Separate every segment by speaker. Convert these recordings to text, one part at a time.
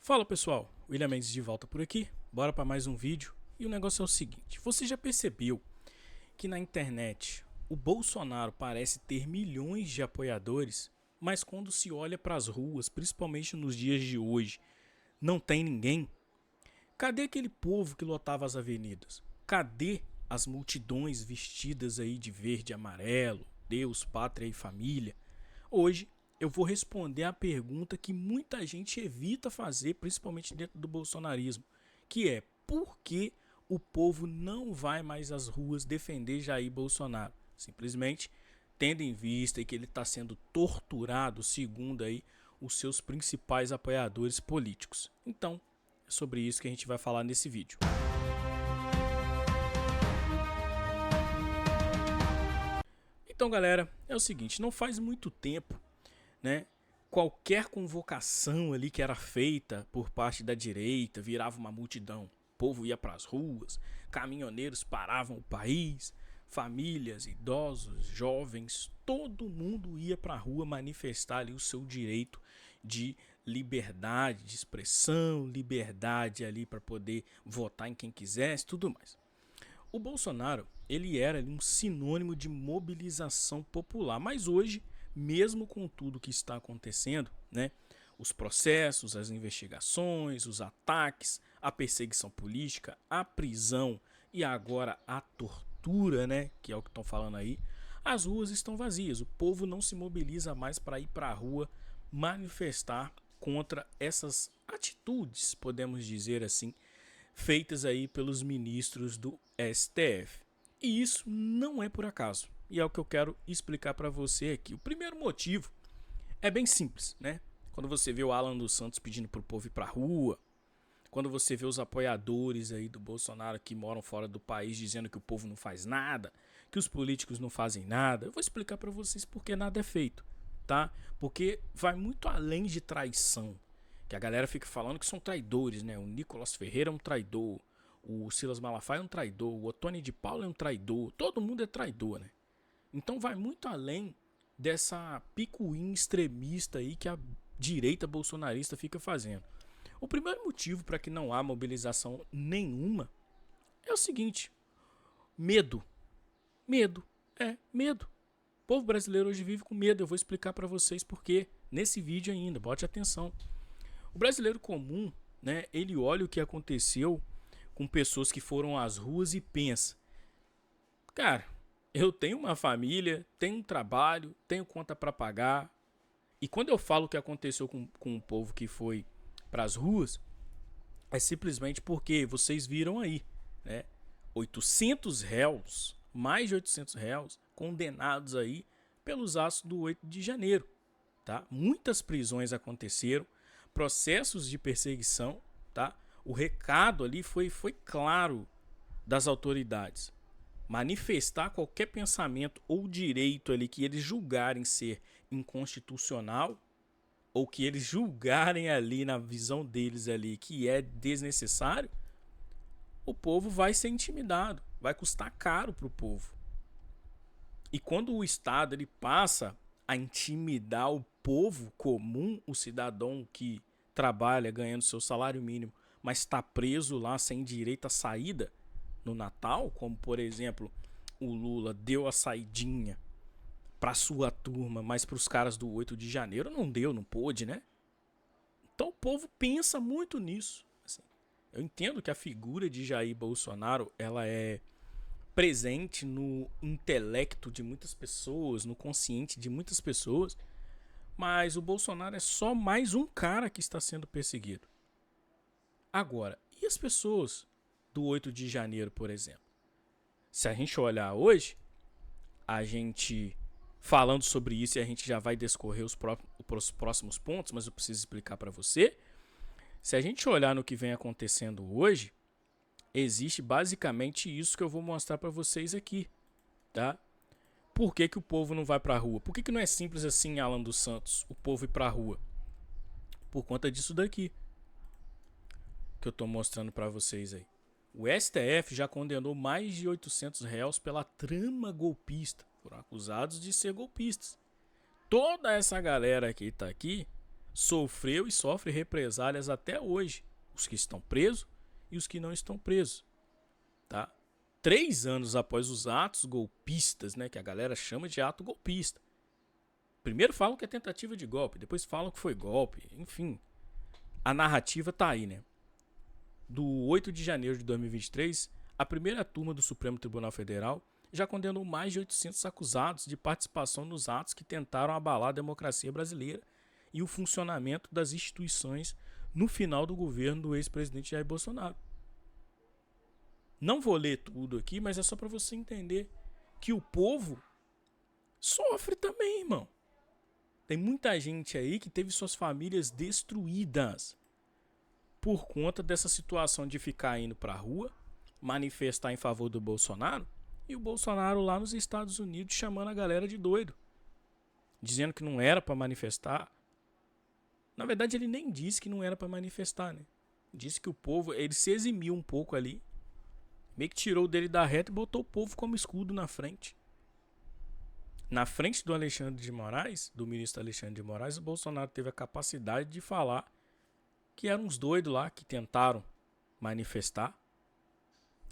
Speaker 1: Fala pessoal, William Mendes de volta por aqui, bora para mais um vídeo. E o negócio é o seguinte, você já percebeu que na internet o Bolsonaro parece ter milhões de apoiadores, mas quando se olha para as ruas, principalmente nos dias de hoje, não tem ninguém? Cadê aquele povo que lotava as avenidas? Cadê as multidões vestidas aí de verde e amarelo, Deus, pátria e família? Hoje eu vou responder a pergunta que muita gente evita fazer, principalmente dentro do bolsonarismo, que é: por que o povo não vai mais às ruas defender Jair Bolsonaro? Simplesmente tendo em vista que ele está sendo torturado, segundo aí os seus principais apoiadores políticos. Então, é sobre isso que a gente vai falar nesse vídeo. Então, galera, é o seguinte, não faz muito tempo, né? Qualquer convocação ali que era feita por parte da direita virava uma multidão. O povo ia para as ruas, caminhoneiros paravam o país, famílias, idosos, jovens, todo mundo ia para a rua manifestar ali o seu direito de liberdade de expressão, liberdade ali para poder votar em quem quisesse, tudo mais. O Bolsonaro, ele era um sinônimo de mobilização popular, mas hoje, mesmo com tudo que está acontecendo, né, os processos, as investigações, os ataques, a perseguição política, a prisão e agora a tortura, né, que é o que estão falando aí, as ruas estão vazias. O povo não se mobiliza mais para ir para a rua manifestar contra essas atitudes, podemos dizer assim, feitas aí pelos ministros do STF. E isso não é por acaso. E é o que eu quero explicar para você aqui. O primeiro motivo é bem simples, né? Quando você vê o Alan dos Santos pedindo pro povo ir pra rua, quando você vê os apoiadores aí do Bolsonaro que moram fora do país dizendo que o povo não faz nada, que os políticos não fazem nada, eu vou explicar para vocês por que nada é feito, tá? Porque vai muito além de traição. Que a galera fica falando que são traidores, né? O Nicolas Ferreira é um traidor, o Silas Malafaia é um traidor, o Ottoni de Paula é um traidor, todo mundo é traidor, né? Então vai muito além dessa picuinha extremista aí que a direita bolsonarista fica fazendo. O primeiro motivo para que não há mobilização nenhuma é o seguinte: medo. Medo. Medo. O povo brasileiro hoje vive com medo. Eu vou explicar para vocês por quê nesse vídeo ainda. Bote atenção. O brasileiro comum, né, ele olha o que aconteceu com pessoas que foram às ruas e pensa: cara, eu tenho uma família, tenho um trabalho, tenho conta para pagar. E quando eu falo o que aconteceu com o povo que foi para as ruas, é simplesmente porque vocês viram aí, né? 800 réus, mais de 800 réus, condenados aí pelos atos do 8 de janeiro, tá? Muitas prisões aconteceram, processos de perseguição, tá? O recado ali foi claro das autoridades. Manifestar qualquer pensamento ou direito ali que eles julgarem ser inconstitucional ou que eles julgarem ali na visão deles ali que é desnecessário, o povo vai ser intimidado, vai custar caro para o povo. E quando o Estado ele passa a intimidar o povo comum, o cidadão que trabalha ganhando seu salário mínimo, mas está preso lá sem direito à saída no Natal, como por exemplo o Lula deu a saidinha para sua turma, mas para os caras do 8 de janeiro não deu, não pôde, né? Então o povo pensa muito nisso. Assim, eu entendo que a figura de Jair Bolsonaro ela é presente no intelecto de muitas pessoas, no consciente de muitas pessoas, mas o Bolsonaro é só mais um cara que está sendo perseguido. Agora, e as pessoas do 8 de janeiro, por exemplo? Se a gente olhar hoje, a gente falando sobre isso e a gente já vai discorrer os próximos pontos, mas eu preciso explicar para você. Se a gente olhar no que vem acontecendo hoje, existe basicamente isso que eu vou mostrar para vocês aqui, tá? Por que o povo não vai para a rua? Por que não é simples assim, Alan dos Santos, o povo ir para a rua? Por conta disso daqui que eu estou mostrando para vocês aí. O STF já condenou mais de 800 réus pela trama golpista. Foram acusados de ser golpistas. Toda essa galera que está aqui sofreu e sofre represálias até hoje. Os que estão presos e os que não estão presos. Tá? 3 anos após os atos golpistas, né, que a galera chama de ato golpista. Primeiro falam que é tentativa de golpe, depois falam que foi golpe. Enfim, a narrativa tá aí, né? Do 8 de janeiro de 2023, a primeira turma do Supremo Tribunal Federal já condenou mais de 800 acusados de participação nos atos que tentaram abalar a democracia brasileira e o funcionamento das instituições no final do governo do ex-presidente Jair Bolsonaro. Não vou ler tudo aqui, mas é só para você entender que o povo sofre também, irmão. Tem muita gente aí que teve suas famílias destruídas por conta dessa situação de ficar indo pra rua, manifestar em favor do Bolsonaro, e o Bolsonaro lá nos Estados Unidos chamando a galera de doido, dizendo que não era pra manifestar. Na verdade, ele nem disse que não era pra manifestar, né? Disse que o povo, ele se eximiu um pouco ali, meio que tirou dele da reta e botou o povo como escudo na frente. Na frente do Alexandre de Moraes, do ministro Alexandre de Moraes, o Bolsonaro teve a capacidade de falar que eram uns doidos lá que tentaram manifestar.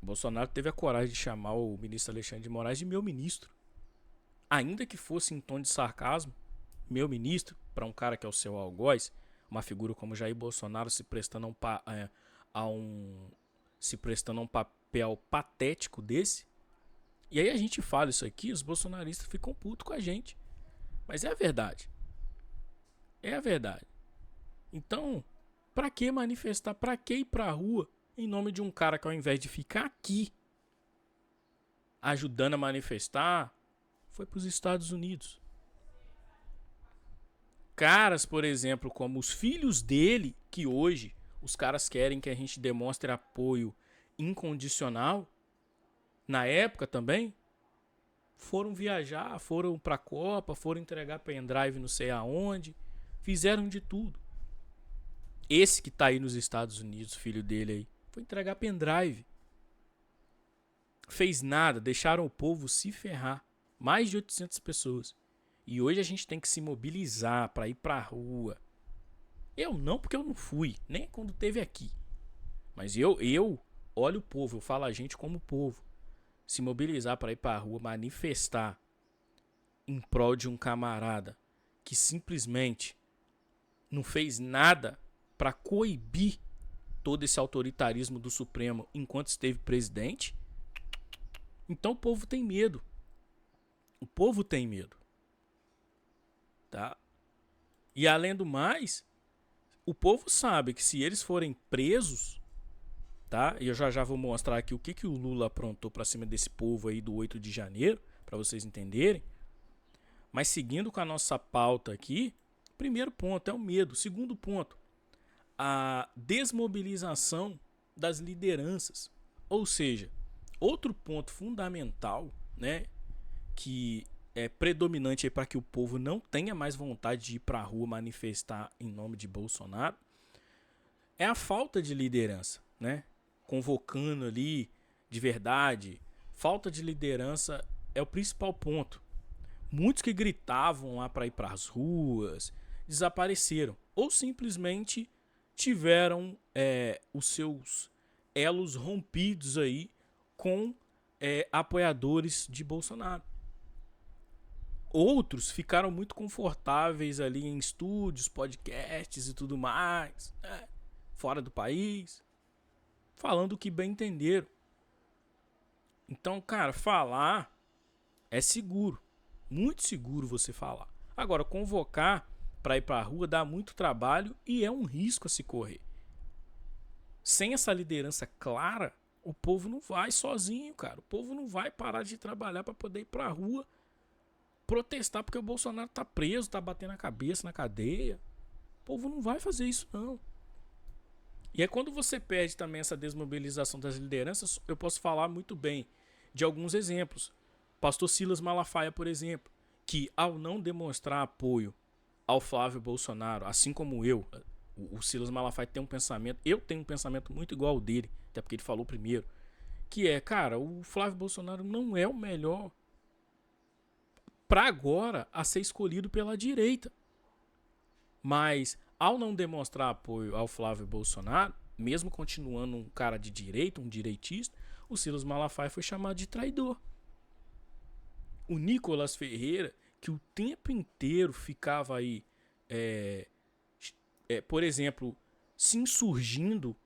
Speaker 1: O Bolsonaro teve a coragem de chamar o ministro Alexandre de Moraes de meu ministro. Ainda que fosse em tom de sarcasmo, meu ministro, para um cara que é o seu algoz, uma figura como Jair Bolsonaro se prestando a um papel patético desse. E aí a gente fala isso aqui, os bolsonaristas ficam putos com a gente. Mas é a verdade. É a verdade. Então, pra que manifestar? Pra que ir pra rua em nome de um cara que ao invés de ficar aqui ajudando a manifestar, foi pros Estados Unidos? Caras, por exemplo, como os filhos dele, que hoje os caras querem que a gente demonstre apoio incondicional, na época também, foram viajar, foram pra Copa, foram entregar pendrive não sei aonde, fizeram de tudo. Esse que tá aí nos Estados Unidos, filho dele aí, foi entregar pendrive. Fez nada, deixaram o povo se ferrar. Mais de 800 pessoas. E hoje a gente tem que se mobilizar pra ir pra rua. Eu não, porque eu não fui, nem quando teve aqui. Mas eu olho o povo, eu falo a gente como povo. Se mobilizar pra ir pra rua, manifestar em prol de um camarada que simplesmente não fez nada para coibir todo esse autoritarismo do Supremo enquanto esteve presidente. Então o povo tem medo. O povo tem medo. Tá? E além do mais, o povo sabe que se eles forem presos, tá? E eu já vou mostrar aqui o que o Lula aprontou para cima desse povo aí do 8 de janeiro, para vocês entenderem. Mas seguindo com a nossa pauta aqui, primeiro ponto é o medo. Segundo ponto, a desmobilização das lideranças. Ou seja, outro ponto fundamental, né, que é predominante para que o povo não tenha mais vontade de ir para a rua manifestar em nome de Bolsonaro, é a falta de liderança, né? Convocando ali de verdade. Falta de liderança é o principal ponto. Muitos que gritavam lá para ir para as ruas desapareceram ou simplesmente tiveram os seus elos rompidos aí com apoiadores de Bolsonaro. Outros ficaram muito confortáveis ali em estúdios, podcasts e tudo mais, né? Fora do país, falando o que bem entenderam. Então, cara, falar é seguro, muito seguro você falar. Agora, convocar para ir para a rua dá muito trabalho e é um risco a se correr. Sem essa liderança clara, o povo não vai sozinho, cara. O povo não vai parar de trabalhar para poder ir para a rua protestar porque o Bolsonaro tá preso, tá batendo a cabeça na cadeia. O povo não vai fazer isso, não. E é quando você perde também essa desmobilização das lideranças, eu posso falar muito bem de alguns exemplos. Pastor Silas Malafaia, por exemplo, que ao não demonstrar apoio ao Flávio Bolsonaro, assim como eu, o Silas Malafaia tem um pensamento, eu tenho um pensamento muito igual ao dele, até porque ele falou primeiro, que é, cara, o Flávio Bolsonaro não é o melhor para agora a ser escolhido pela direita. Mas ao não demonstrar apoio ao Flávio Bolsonaro, mesmo continuando um cara de direita, um direitista, o Silas Malafaia foi chamado de traidor. O Nicolas Ferreira, que o tempo inteiro ficava aí, por exemplo, se insurgindo,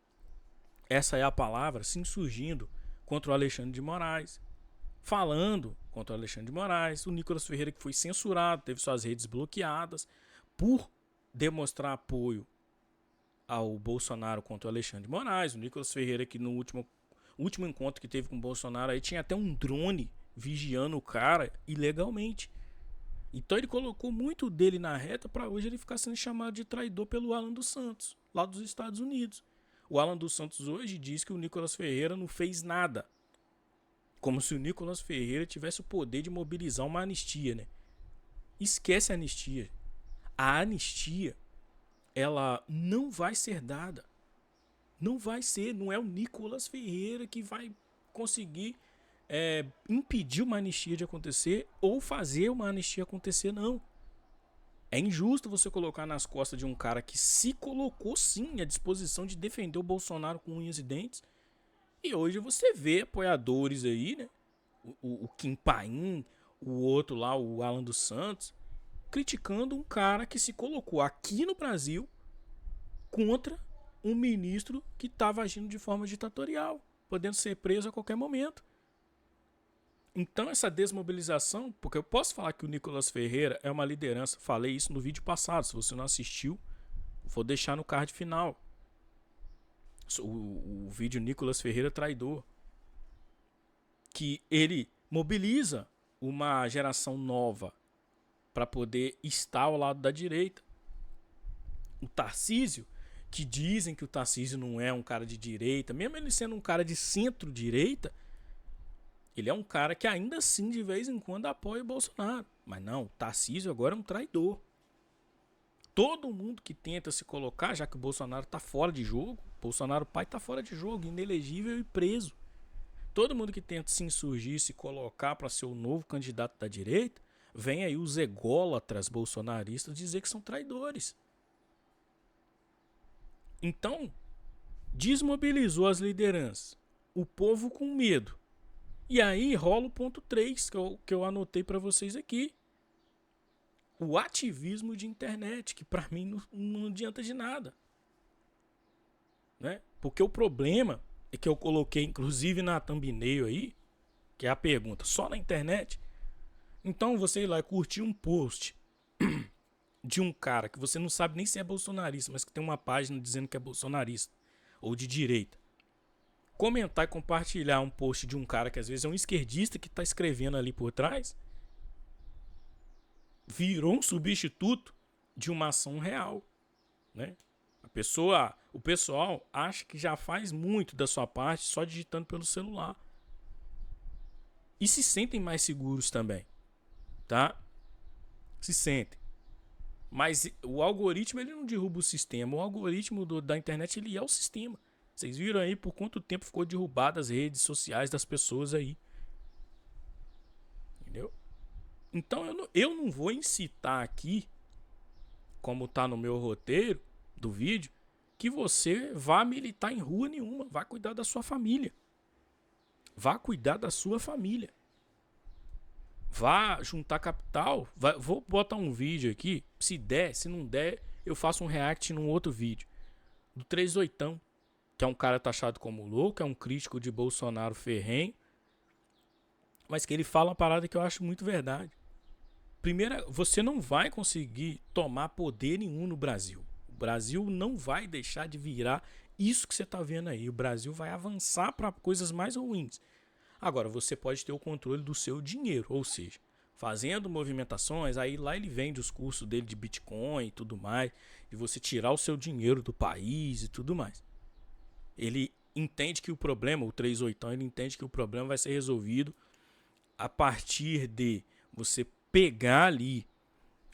Speaker 1: essa é a palavra, se insurgindo contra o Alexandre de Moraes, falando contra o Alexandre de Moraes, o Nicolas Ferreira que foi censurado, teve suas redes bloqueadas por demonstrar apoio ao Bolsonaro contra o Alexandre de Moraes. O Nicolas Ferreira que no último encontro que teve com o Bolsonaro aí tinha até um drone vigiando o cara ilegalmente. Então ele colocou muito dele na reta para hoje ele ficar sendo chamado de traidor pelo Alan dos Santos, lá dos Estados Unidos. O Alan dos Santos hoje diz que o Nicolas Ferreira não fez nada. Como se o Nicolas Ferreira tivesse o poder de mobilizar uma anistia, né? Esquece a anistia. A anistia, ela não vai ser dada. Não vai ser, não é o Nicolas Ferreira que vai conseguir impedir uma anistia de acontecer ou fazer uma anistia acontecer, não. É injusto você colocar nas costas de um cara que se colocou sim à disposição de defender o Bolsonaro com unhas e dentes. E hoje você vê apoiadores aí, né? O Kim Paim, o outro lá, o Alan dos Santos, criticando um cara que se colocou aqui no Brasil contra um ministro que estava agindo de forma ditatorial, podendo ser preso a qualquer momento. Então essa desmobilização, porque eu posso falar que o Nicolas Ferreira é uma liderança, falei isso no vídeo passado, se você não assistiu, vou deixar no card final. O vídeo Nicolas Ferreira traidor, que ele mobiliza uma geração nova para poder estar ao lado da direita. O Tarcísio, que dizem que o Tarcísio não é um cara de direita, mesmo ele sendo um cara de centro-direita, ele é um cara que ainda assim de vez em quando apoia o Bolsonaro. Mas não, o Tarcísio agora é um traidor. Todo mundo que tenta se colocar, já que o Bolsonaro está fora de jogo, Bolsonaro pai está fora de jogo, inelegível e preso. Todo mundo que tenta se insurgir, se colocar para ser o novo candidato da direita, vem aí os ególatras bolsonaristas dizer que são traidores. Então, desmobilizou as lideranças. O povo com medo. E aí rola o ponto 3 que eu anotei para vocês aqui. O ativismo de internet, que para mim não adianta de nada. Né? Porque o problema é que eu coloquei inclusive na thumbnail aí, que é a pergunta, só na internet? Então você ir lá e curtir um post de um cara que você não sabe nem se é bolsonarista, mas que tem uma página dizendo que é bolsonarista ou de direita. Comentar e compartilhar um post de um cara que às vezes é um esquerdista que está escrevendo ali por trás, virou um substituto de uma ação real, né? O pessoal acha que já faz muito da sua parte só digitando pelo celular. E se sentem mais seguros também, tá? Se sentem. Mas o algoritmo ele não derruba o sistema. O algoritmo da internet ele é o sistema. Vocês viram aí por quanto tempo ficou derrubado as redes sociais das pessoas aí. Entendeu? Então eu não vou incitar aqui, como tá no meu roteiro do vídeo, que você vá militar em rua nenhuma. Vá cuidar da sua família. Vá cuidar da sua família. Vá juntar capital. Vou botar um vídeo aqui. Se der, se não der, eu faço um react num outro vídeo. Do 38ão, que é um cara taxado como louco, é um crítico de Bolsonaro ferrenho, mas que ele fala uma parada que eu acho muito verdade. Primeiro, você não vai conseguir tomar poder nenhum no Brasil. O Brasil não vai deixar de virar isso que você está vendo aí. O Brasil vai avançar para coisas mais ruins. Agora, você pode ter o controle do seu dinheiro, ou seja, fazendo movimentações, aí lá ele vende os cursos dele de Bitcoin e tudo mais, de você tirar o seu dinheiro do país e tudo mais. Ele entende que o problema, o 38ão, ele entende que o problema vai ser resolvido a partir de você pegar ali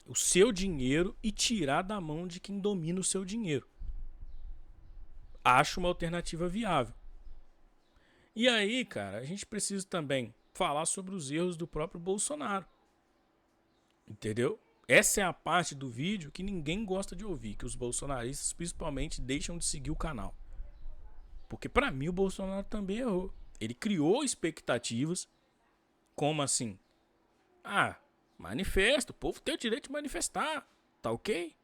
Speaker 1: o seu dinheiro e tirar da mão de quem domina o seu dinheiro. Acho uma alternativa viável. E aí, cara, a gente precisa também falar sobre os erros do próprio Bolsonaro. Entendeu? Essa é a parte do vídeo que ninguém gosta de ouvir, que os bolsonaristas principalmente deixam de seguir o canal. Porque pra mim o Bolsonaro também errou. Ele criou expectativas, como assim? Ah, manifesta, o povo tem o direito de manifestar, tá ok?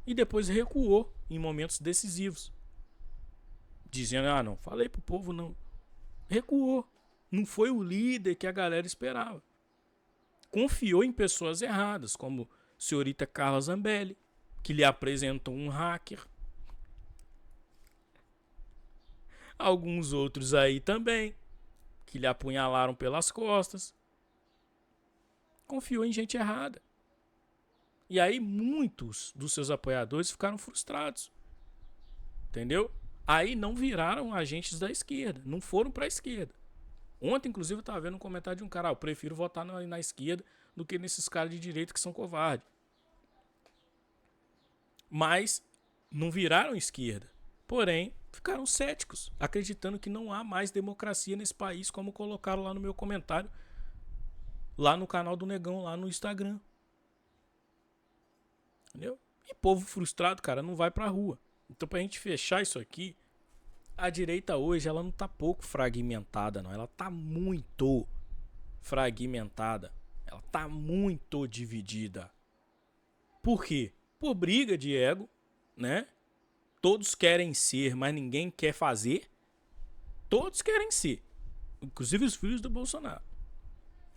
Speaker 1: E depois recuou em momentos decisivos. Dizendo, não, falei pro povo não. Recuou. Não foi o líder que a galera esperava. Confiou em pessoas erradas, como a senhorita Carla Zambelli, que lhe apresentou um hacker. Alguns outros aí também, que lhe apunhalaram pelas costas. Confiou em gente errada. E aí muitos dos seus apoiadores ficaram frustrados. Entendeu? Aí não viraram agentes da esquerda, não foram para a esquerda. Ontem, inclusive, eu estava vendo um comentário de um cara, eu prefiro votar na esquerda do que nesses caras de direita que são covardes. Mas não viraram esquerda. Porém, ficaram céticos, acreditando que não há mais democracia nesse país, como colocaram lá no meu comentário, lá no canal do Negão, lá no Instagram. Entendeu? E povo frustrado, cara, não vai pra rua. Então, pra gente fechar isso aqui, a direita hoje, ela não tá pouco fragmentada, não. Ela tá muito fragmentada. Ela tá muito dividida. Por quê? Por briga de ego, né? Todos querem ser, mas ninguém quer fazer. Todos querem ser. Inclusive os filhos do Bolsonaro.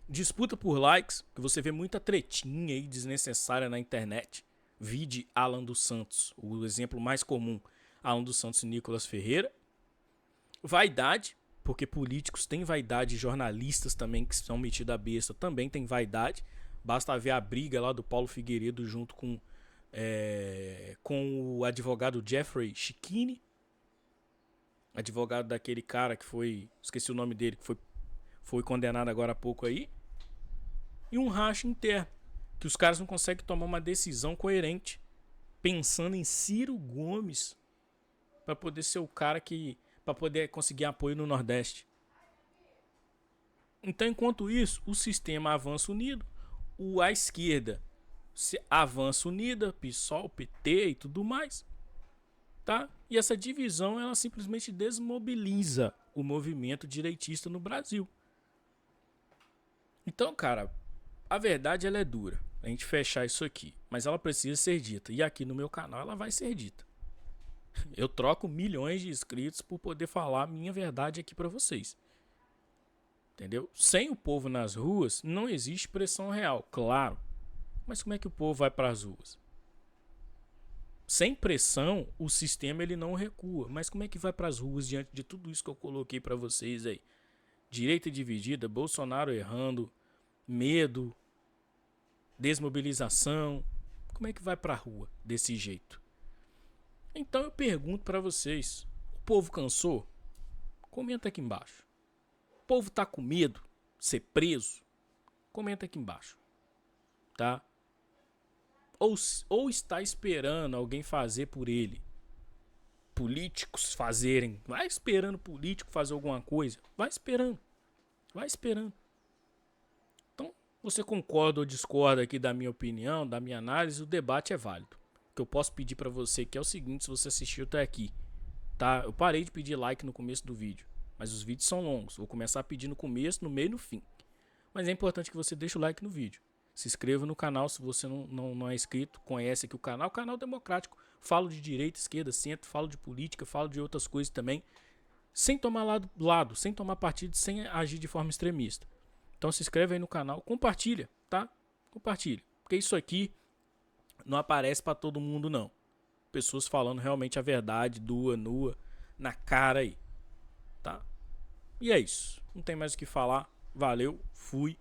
Speaker 1: Disputa por likes, que você vê muita tretinha aí desnecessária na internet. Vide Alan dos Santos, o exemplo mais comum. Alan dos Santos e Nicolas Ferreira. Vaidade, porque políticos têm vaidade, jornalistas também que são metidos a besta também têm vaidade. Basta ver a briga lá do Paulo Figueiredo junto com o advogado Jeffrey Schickini, advogado daquele cara que foi, esqueci o nome dele, que foi condenado agora há pouco aí. E um racha interno, que os caras não conseguem tomar uma decisão coerente, pensando em Ciro Gomes para poder ser o cara que, para poder conseguir apoio no Nordeste. Então, enquanto isso, o sistema avança unido, a esquerda avança unida, PSOL, PT e tudo mais, tá? E essa divisão, ela simplesmente desmobiliza o movimento direitista no Brasil. Então, cara, a verdade ela é dura, a gente fechar isso aqui, mas ela precisa ser dita. E aqui no meu canal ela vai ser dita. Eu troco milhões de inscritos por poder falar a minha verdade aqui pra vocês. Entendeu? Sem o povo nas ruas, não existe pressão real, claro. Mas como é que o povo vai para as ruas? Sem pressão, o sistema ele não recua. Mas como é que vai para as ruas diante de tudo isso que eu coloquei para vocês aí? Direita dividida, Bolsonaro errando, medo, desmobilização. Como é que vai para a rua desse jeito? Então eu pergunto para vocês, o povo cansou? Comenta aqui embaixo. O povo tá com medo de ser preso? Comenta aqui embaixo. Tá? Ou está esperando alguém fazer por ele. Políticos fazerem. Vai esperando político fazer alguma coisa. Vai esperando. Vai esperando. Então, você concorda ou discorda aqui da minha opinião, da minha análise, o debate é válido. O que eu posso pedir pra você que é o seguinte, se você assistiu até aqui. Tá? Eu parei de pedir like no começo do vídeo. Mas os vídeos são longos. Vou começar a pedir no começo, no meio e no fim. Mas é importante que você deixe o like no vídeo. Se inscreva no canal se você não é inscrito, conhece aqui o canal democrático. Falo de direita, esquerda, centro, falo de política, falo de outras coisas também. Sem tomar lado, sem tomar partido, sem agir de forma extremista. Então se inscreve aí no canal, compartilha, tá? Compartilha. Porque isso aqui não aparece pra todo mundo não. Pessoas falando realmente a verdade, nua, na cara aí. Tá? E é isso. Não tem mais o que falar. Valeu, fui.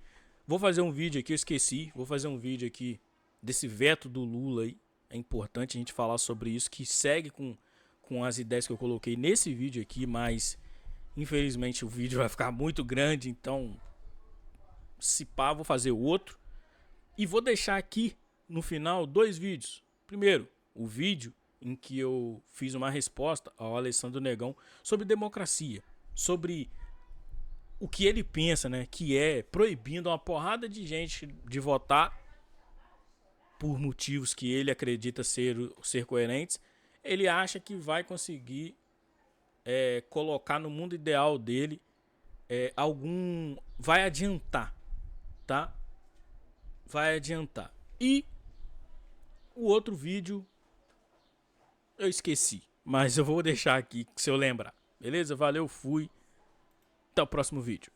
Speaker 1: Vou fazer um vídeo aqui, eu esqueci. Vou fazer um vídeo aqui desse veto do Lula aí. É importante a gente falar sobre isso, que segue com as ideias que eu coloquei nesse vídeo aqui, mas infelizmente o vídeo vai ficar muito grande, então se pá, vou fazer outro. E vou deixar aqui no final 2 vídeos. Primeiro, o vídeo em que eu fiz uma resposta ao Alessandro Negão sobre democracia, sobre o que ele pensa, né, que é proibindo uma porrada de gente de votar por motivos que ele acredita ser coerentes, ele acha que vai conseguir colocar no mundo ideal dele vai adiantar, tá? Vai adiantar. E o outro vídeo eu esqueci, mas eu vou deixar aqui se eu lembrar. Beleza? Valeu, fui. Até o próximo vídeo.